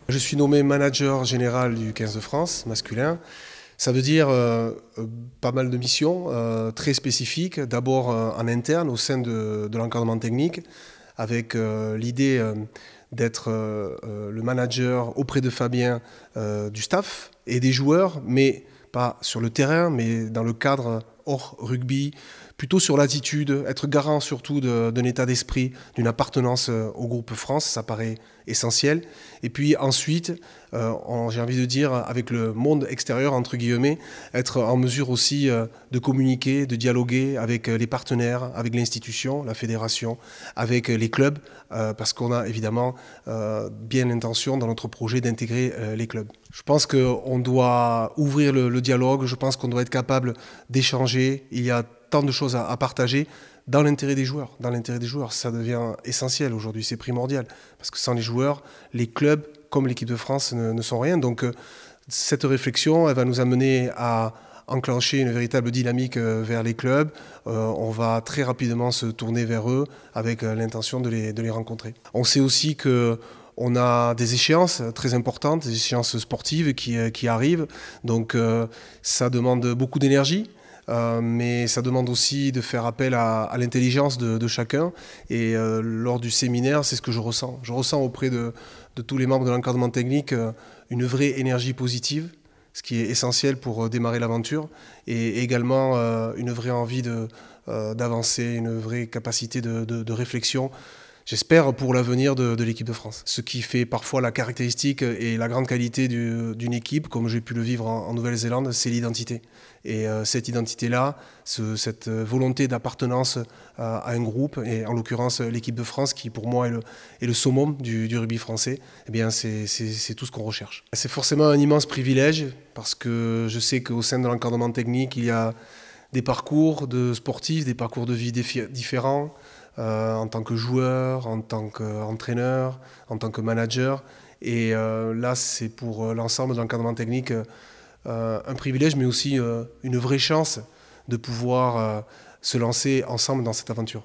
Je suis nommé manager général du 15 de France masculin. Ça veut dire pas mal de missions très spécifiques. D'abord en interne au sein de l'encadrement technique, avec l'idée d'être le manager auprès de Fabien du staff et des joueurs, mais pas sur le terrain, mais dans le cadre hors rugby, plutôt sur l'attitude, être garant surtout d'un état d'esprit, d'une appartenance au groupe France, ça paraît essentiel. Et puis ensuite, j'ai envie de dire, avec le monde extérieur, entre guillemets, être en mesure aussi de communiquer, de dialoguer avec les partenaires, avec l'institution, la fédération, avec les clubs, parce qu'on a évidemment bien l'intention dans notre projet d'intégrer les clubs. Je pense qu'on doit ouvrir le dialogue, je pense qu'on doit être capable d'échanger. Il y a tant de choses à partager dans l'intérêt des joueurs. Dans l'intérêt des joueurs, ça devient essentiel aujourd'hui, c'est primordial. Parce que sans les joueurs, les clubs, comme l'équipe de France, ne sont rien. Donc cette réflexion, elle va nous amener à enclencher une véritable dynamique vers les clubs. On va très rapidement se tourner vers eux avec l'intention de les rencontrer. On sait aussi que on a des échéances très importantes, des échéances sportives qui arrivent. Donc ça demande beaucoup d'énergie. Mais ça demande aussi de faire appel à l'intelligence de chacun. Et lors du séminaire, c'est ce que je ressens. Je ressens auprès de tous les membres de l'encadrement technique une vraie énergie positive, ce qui est essentiel pour démarrer l'aventure, et également une vraie envie d'avancer, une vraie capacité de réflexion, j'espère, pour l'avenir de l'équipe de France. Ce qui fait parfois la caractéristique et la grande qualité d'une équipe, comme j'ai pu le vivre en Nouvelle-Zélande, c'est l'identité. Et cette identité-là, cette volonté d'appartenance à un groupe, et en l'occurrence l'équipe de France, qui pour moi est le summum du rugby français, eh bien c'est tout ce qu'on recherche. C'est forcément un immense privilège, parce que je sais qu'au sein de l'encadrement technique, il y a des parcours de sportifs, des parcours de vie différents, en tant que joueur, en tant qu'entraîneur, en tant que manager. Et là, c'est pour l'ensemble de l'encadrement technique un privilège, mais aussi une vraie chance de pouvoir se lancer ensemble dans cette aventure.